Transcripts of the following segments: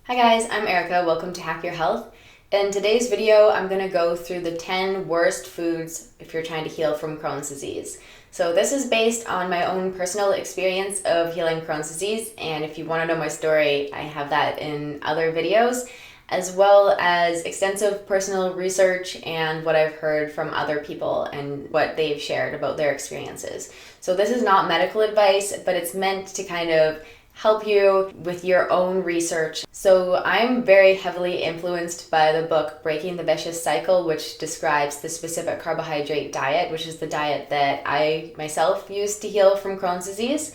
Hi guys, I'm Erica. Welcome to Hack Your Health. In today's video, I'm going to go through the 10 worst foods if you're trying to heal from Crohn's disease. So this is based on my own personal experience of healing Crohn's disease, and if you want to know my story, I have that in other videos, as well as extensive personal research and what I've heard from other people and what they've shared about their experiences. So this is not medical advice, but it's meant to kind of help you with your own research. So I'm very heavily influenced by the book Breaking the Vicious Cycle, which describes the Specific Carbohydrate Diet, which is the diet that I myself used to heal from Crohn's disease.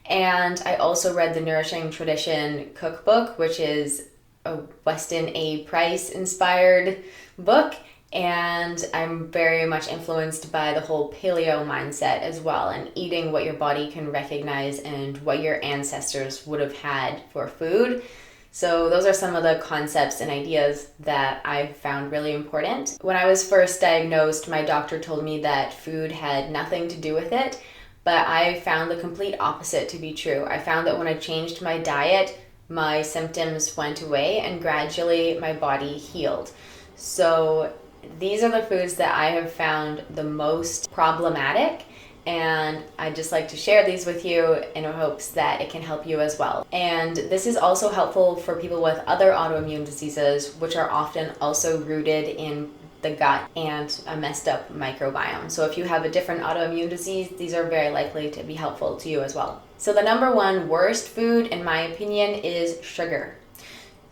And I also read the Nourishing Tradition cookbook, which is a Weston A. Price inspired book. And I'm very much influenced by the whole paleo mindset as well, and eating what your body can recognize and what your ancestors would have had for food. So those are some of the concepts and ideas that I found really important. When I was first diagnosed, my doctor told me that food had nothing to do with it, but I found the complete opposite to be true. I found that when I changed my diet, my symptoms went away and gradually my body healed. So these are the foods that I have found the most problematic, and I'd just like to share these with you in hopes that it can help you as well. And this is also helpful for people with other autoimmune diseases, which are often also rooted in the gut and a messed up microbiome. So if you have a different autoimmune disease, these are very likely to be helpful to you as well. So the number one worst food, in my opinion, is sugar.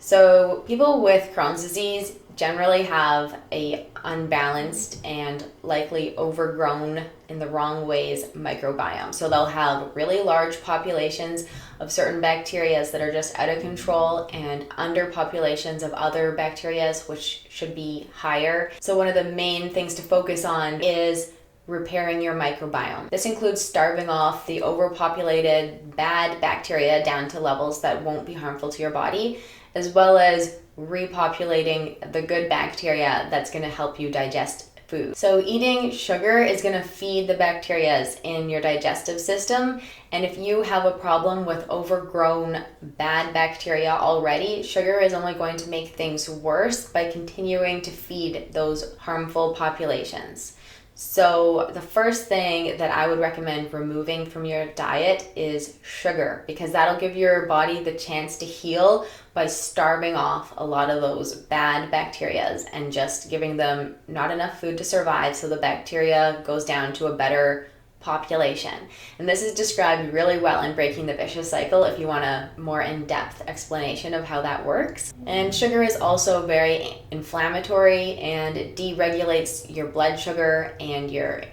So people with Crohn's disease generally have a unbalanced and likely overgrown in the wrong ways microbiome. So they'll have really large populations of certain bacteria that are just out of control and underpopulations of other bacteria which should be higher. So one of the main things to focus on is repairing your microbiome. This includes starving off the overpopulated bad bacteria down to levels that won't be harmful to your body, as well as repopulating the good bacteria that's going to help you digest food. So eating sugar is going to feed the bacteria in your digestive system, and if you have a problem with overgrown bad bacteria already, sugar is only going to make things worse by continuing to feed those harmful populations. So the first thing that I would recommend removing from your diet is sugar, because that'll give your body the chance to heal by starving off a lot of those bad bacteria and just giving them not enough food to survive, so the bacteria goes down to a better population. And this is described really well in Breaking the Vicious Cycle if you want a more in-depth explanation of how that works. And sugar is also very inflammatory, and it deregulates your blood sugar, and your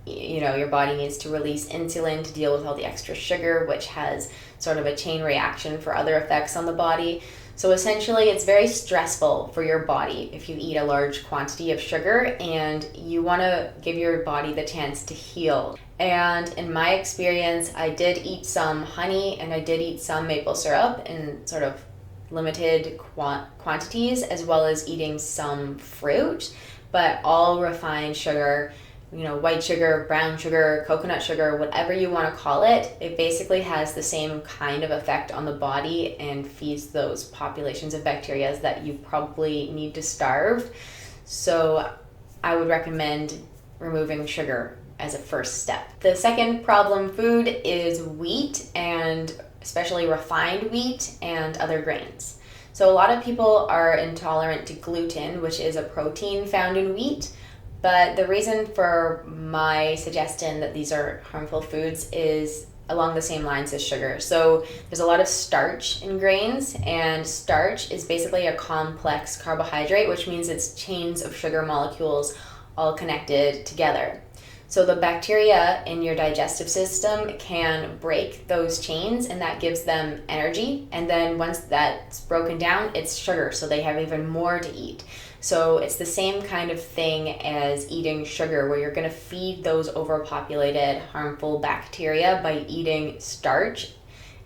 body needs to release insulin to deal with all the extra sugar, which has sort of a chain reaction for other effects on the body. So essentially, it's very stressful for your body if you eat a large quantity of sugar, and you want to give your body the chance to heal. And in my experience, I did eat some honey and I did eat some maple syrup in sort of limited quantities, as well as eating some fruit, but all refined sugar, white sugar, brown sugar, coconut sugar, whatever you want to call it, it basically has the same kind of effect on the body and feeds those populations of bacteria that you probably need to starve. So I would recommend removing sugar as a first step. The second problem food is wheat, and especially refined wheat and other grains. So a lot of people are intolerant to gluten, which is a protein found in wheat. But the reason for my suggestion that these are harmful foods is along the same lines as sugar. So there's a lot of starch in grains, and starch is basically a complex carbohydrate, which means it's chains of sugar molecules all connected together. So the bacteria in your digestive system can break those chains, and that gives them energy. And then once that's broken down, it's sugar, so they have even more to eat. So it's the same kind of thing as eating sugar, where you're going to feed those overpopulated harmful bacteria by eating starch,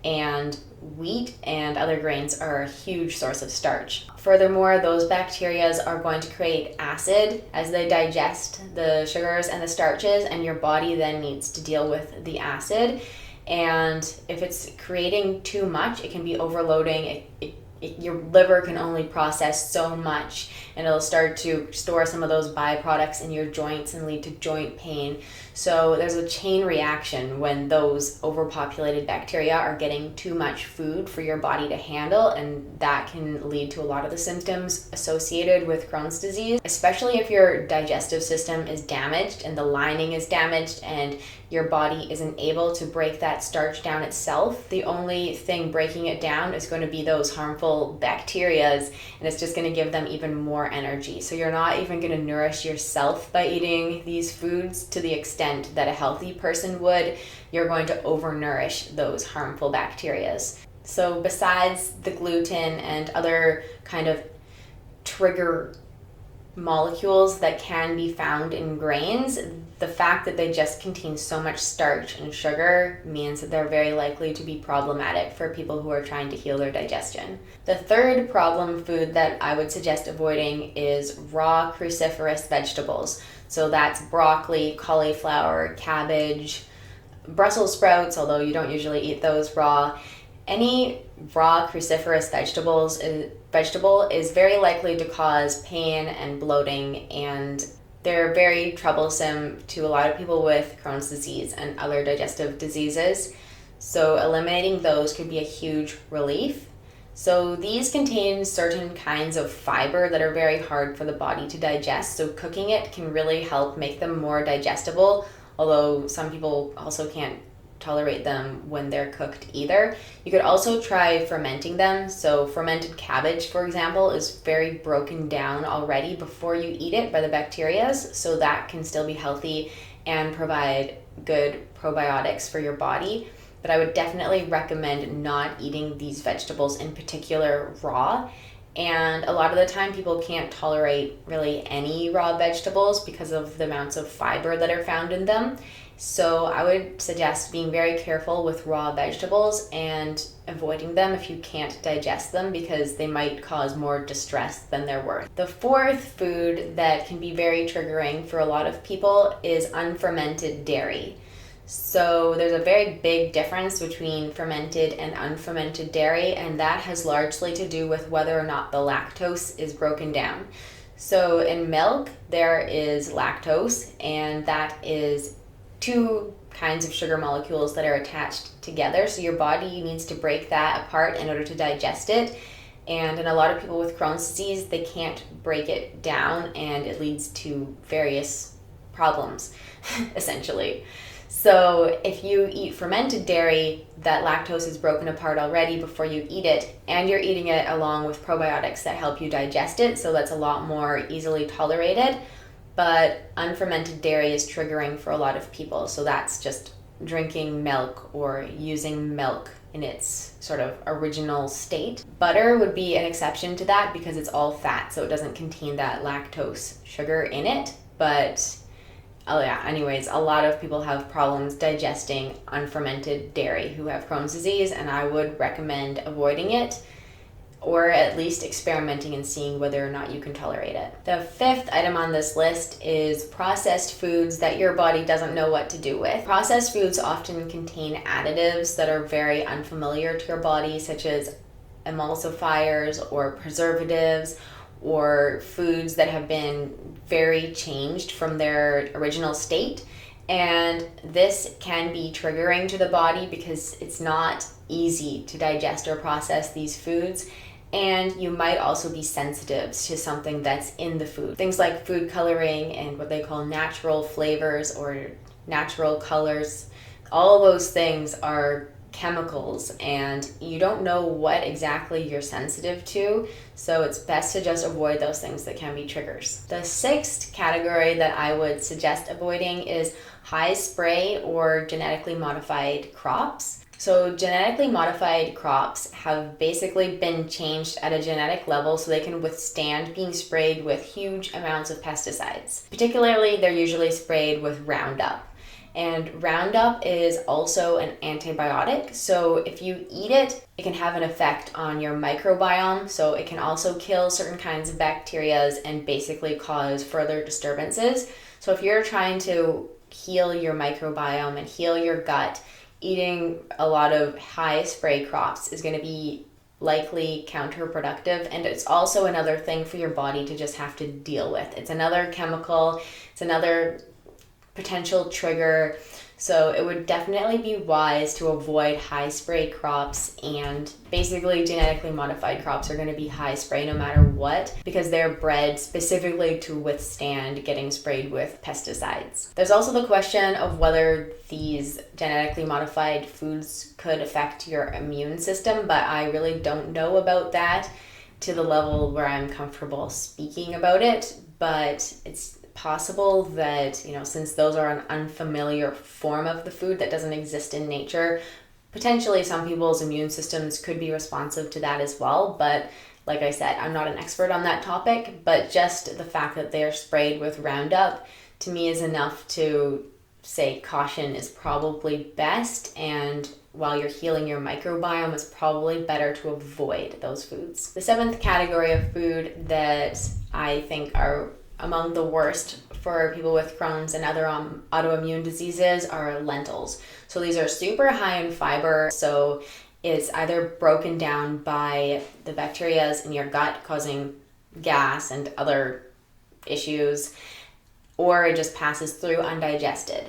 and wheat and other grains are a huge source of starch. Furthermore, those bacteria are going to create acid as they digest the sugars and the starches, and your body then needs to deal with the acid. And if it's creating too much, it can be overloading. It your liver can only process so much, and it'll start to store some of those byproducts in your joints and lead to joint pain. So there's a chain reaction when those overpopulated bacteria are getting too much food for your body to handle, and that can lead to a lot of the symptoms associated with Crohn's disease, especially if your digestive system is damaged and the lining is damaged and your body isn't able to break that starch down itself. The only thing breaking it down is going to be those harmful bacterias, and it's just going to give them even more energy. So you're not even going to nourish yourself by eating these foods to the extent that a healthy person would. You're going to overnourish those harmful bacterias. So besides the gluten and other kind of trigger molecules that can be found in grains, the fact that they just contain so much starch and sugar means that they're very likely to be problematic for people who are trying to heal their digestion. The third problem food that I would suggest avoiding is raw cruciferous vegetables. So that's broccoli, cauliflower, cabbage, Brussels sprouts, although you don't usually eat those raw. Any raw cruciferous vegetable is very likely to cause pain and bloating, and they're very troublesome to a lot of people with Crohn's disease and other digestive diseases. So eliminating those could be a huge relief. So these contain certain kinds of fiber that are very hard for the body to digest. So cooking it can really help make them more digestible, although some people also can't tolerate them when they're cooked either. You could also try fermenting them. So fermented cabbage, for example, is very broken down already before you eat it by the bacteria, so that can still be healthy and provide good probiotics for your body. But I would definitely recommend not eating these vegetables in particular raw. And a lot of the time people can't tolerate really any raw vegetables because of the amounts of fiber that are found in them. So I would suggest being very careful with raw vegetables and avoiding them if you can't digest them, because they might cause more distress than they're worth. The fourth food that can be very triggering for a lot of people is unfermented dairy. So there's a very big difference between fermented and unfermented dairy, and that has largely to do with whether or not the lactose is broken down. So in milk, there is lactose, and that is two kinds of sugar molecules that are attached together. So your body needs to break that apart in order to digest it. And in a lot of people with Crohn's disease, they can't break it down, and it leads to various problems, essentially. So if you eat fermented dairy, that lactose is broken apart already before you eat it, and you're eating it along with probiotics that help you digest it, so that's a lot more easily tolerated. But unfermented dairy is triggering for a lot of people, so that's just drinking milk or using milk in its sort of original state. Butter would be an exception to that because it's all fat, so it doesn't contain that lactose sugar in it. But anyways, a lot of people have problems digesting unfermented dairy who have Crohn's disease, and I would recommend avoiding it, or at least experimenting and seeing whether or not you can tolerate it. The fifth item on this list is processed foods that your body doesn't know what to do with. Processed foods often contain additives that are very unfamiliar to your body, such as emulsifiers or preservatives, or foods that have been very changed from their original state. And this can be triggering to the body because it's not easy to digest or process these foods. And you might also be sensitive to something that's in the food. Things like food coloring and what they call natural flavors or natural colors. All of those things are chemicals, and you don't know what exactly you're sensitive to, so it's best to just avoid those things that can be triggers. The sixth category that I would suggest avoiding is high spray or genetically modified crops. So genetically modified crops have basically been changed at a genetic level so they can withstand being sprayed with huge amounts of pesticides. Particularly, they're usually sprayed with Roundup. And Roundup is also an antibiotic, so if you eat it, it can have an effect on your microbiome, so it can also kill certain kinds of bacteria and basically cause further disturbances. So if you're trying to heal your microbiome and heal your gut, eating a lot of high spray crops is going to be likely counterproductive, and it's also another thing for your body to just have to deal with. It's another chemical, it's another potential trigger. So it would definitely be wise to avoid high spray crops, and basically genetically modified crops are going to be high spray no matter what, because they're bred specifically to withstand getting sprayed with pesticides. There's also the question of whether these genetically modified foods could affect your immune system, but I really don't know about that to the level where I'm comfortable speaking about it. But it's possible that, since those are an unfamiliar form of the food that doesn't exist in nature, potentially some people's immune systems could be responsive to that as well. But like I said, I'm not an expert on that topic, but just the fact that they're sprayed with Roundup to me is enough to say caution is probably best, and while you're healing your microbiome, it's probably better to avoid those foods. The 7th category of food that I think are among the worst for people with Crohn's and other autoimmune diseases are lentils. So these are super high in fiber, so it's either broken down by the bacteria in your gut causing gas and other issues, or it just passes through undigested.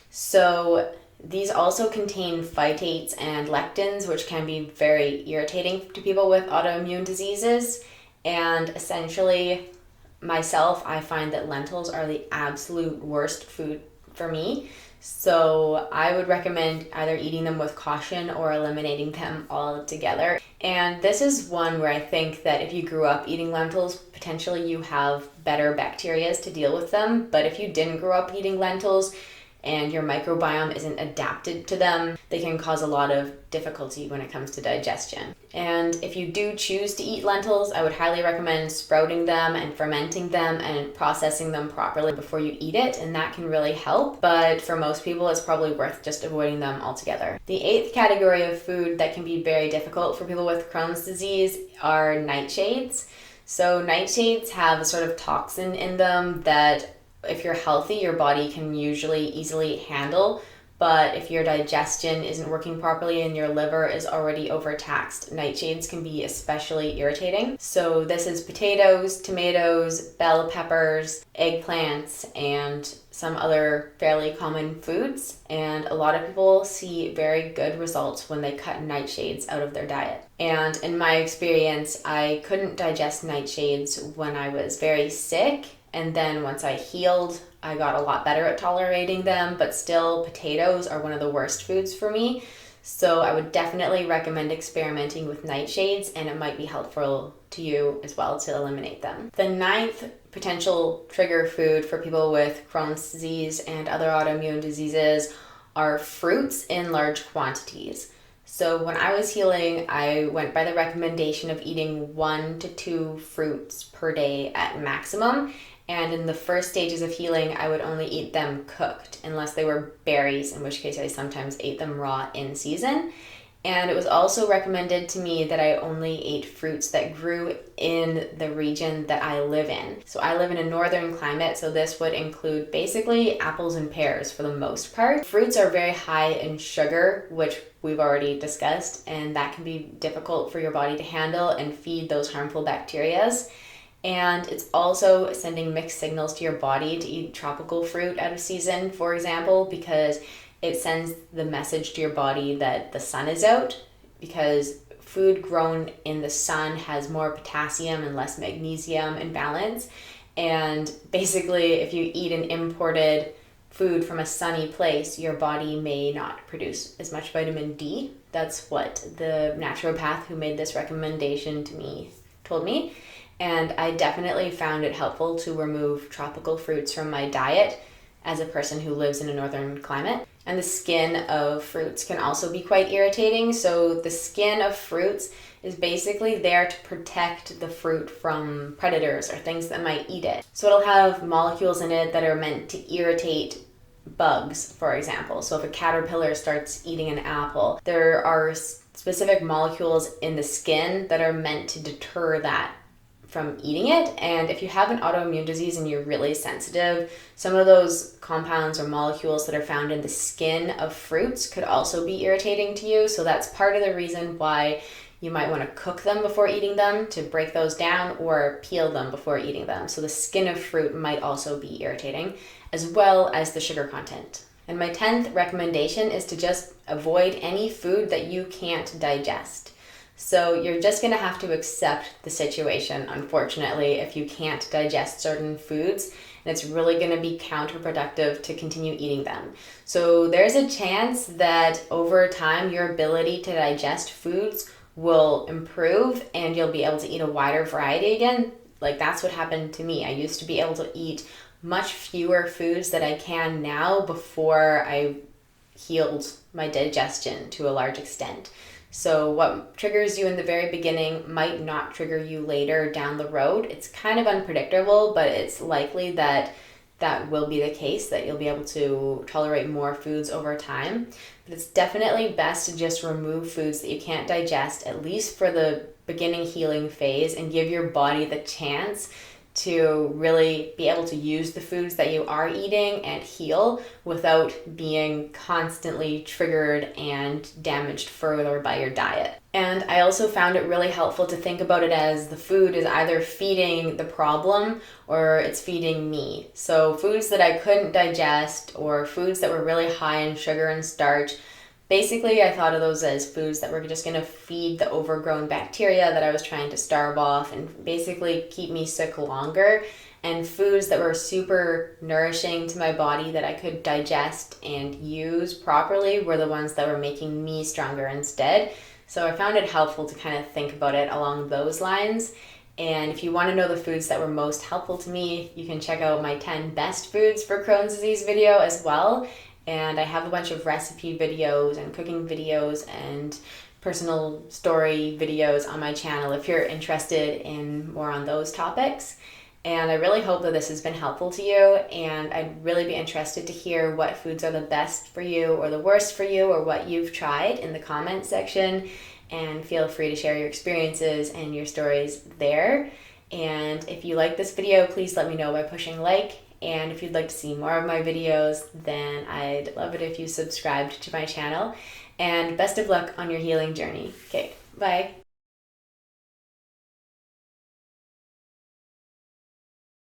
So these also contain phytates and lectins, which can be very irritating to people with autoimmune diseases. And essentially, myself, I find that lentils are the absolute worst food for me. So I would recommend either eating them with caution or eliminating them altogether. And this is one where I think that if you grew up eating lentils, potentially you have better bacteria to deal with them. But if you didn't grow up eating lentils and your microbiome isn't adapted to them, they can cause a lot of difficulty when it comes to digestion. And if you do choose to eat lentils, I would highly recommend sprouting them and fermenting them and processing them properly before you eat it, and that can really help. But for most people, it's probably worth just avoiding them altogether. The 8th category of food that can be very difficult for people with Crohn's disease are nightshades. So nightshades have a sort of toxin in them that if you're healthy, your body can usually easily handle. But if your digestion isn't working properly and your liver is already overtaxed, nightshades can be especially irritating. So this is potatoes, tomatoes, bell peppers, eggplants, and some other fairly common foods. And a lot of people see very good results when they cut nightshades out of their diet. And in my experience, I couldn't digest nightshades when I was very sick. And then once I healed, I got a lot better at tolerating them, but still potatoes are one of the worst foods for me. So I would definitely recommend experimenting with nightshades, and it might be helpful to you as well to eliminate them. The 9th potential trigger food for people with Crohn's disease and other autoimmune diseases are fruits in large quantities. So when I was healing, I went by the recommendation of eating 1 to 2 fruits per day at maximum. And in the first stages of healing, I would only eat them cooked, unless they were berries, in which case I sometimes ate them raw in season. And it was also recommended to me that I only ate fruits that grew in the region that I live in. So I live in a northern climate, so this would include basically apples and pears for the most part. Fruits are very high in sugar, which we've already discussed, and that can be difficult for your body to handle and feed those harmful bacteria. And it's also sending mixed signals to your body to eat tropical fruit out of season, for example, because it sends the message to your body that the sun is out, because food grown in the sun has more potassium and less magnesium in balance. And basically, if you eat an imported food from a sunny place, your body may not produce as much vitamin D. That's what the naturopath who made this recommendation to me told me. And I definitely found it helpful to remove tropical fruits from my diet as a person who lives in a northern climate. And the skin of fruits can also be quite irritating. So the skin of fruits is basically there to protect the fruit from predators or things that might eat it. So it'll have molecules in it that are meant to irritate bugs, for example. So if a caterpillar starts eating an apple, there are specific molecules in the skin that are meant to deter that from eating it. And if you have an autoimmune disease and you're really sensitive, some of those compounds or molecules that are found in the skin of fruits could also be irritating to you. So that's part of the reason why You might want to cook them before eating them to break those down, or peel them before eating them. So the skin of fruit might also be irritating, as well as the sugar content. And my 10th recommendation is to just avoid any food that you can't digest. So you're just going to have to accept the situation, unfortunately, if you can't digest certain foods, and it's really going to be counterproductive to continue eating them. So there's a chance that over time your ability to digest foods will improve and you'll be able to eat a wider variety again. Like, that's what happened to me. I used to be able to eat much fewer foods than I can now before I healed my digestion to a large extent. So what triggers you in the very beginning might not trigger you later down the road. It's kind of unpredictable, but it's likely that that will be the case, that you'll be able to tolerate more foods over time. But it's definitely best to just remove foods that you can't digest, at least for the beginning healing phase, and give your body the chance to really be able to use the foods that you are eating and heal without being constantly triggered and damaged further by your diet. And I also found it really helpful to think about it as the food is either feeding the problem or it's feeding me. So foods that I couldn't digest or foods that were really high in sugar and starch, basically, I thought of those as foods that were just going to feed the overgrown bacteria that I was trying to starve off and basically keep me sick longer. And foods that were super nourishing to my body that I could digest and use properly were the ones that were making me stronger instead. So I found it helpful to kind of think about it along those lines. And if you want to know the foods that were most helpful to me, you can check out my 10 best foods for Crohn's disease video as well. And I have a bunch of recipe videos and cooking videos and personal story videos on my channel if you're interested in more on those topics. And I really hope that this has been helpful to you, and I'd really be interested to hear what foods are the best for you or the worst for you or what you've tried in the comment section. And feel free to share your experiences and your stories there. And if you like this video, please let me know by pushing like. And if you'd like to see more of my videos, then I'd love it if you subscribed to my channel. And best of luck on your healing journey. Okay, bye.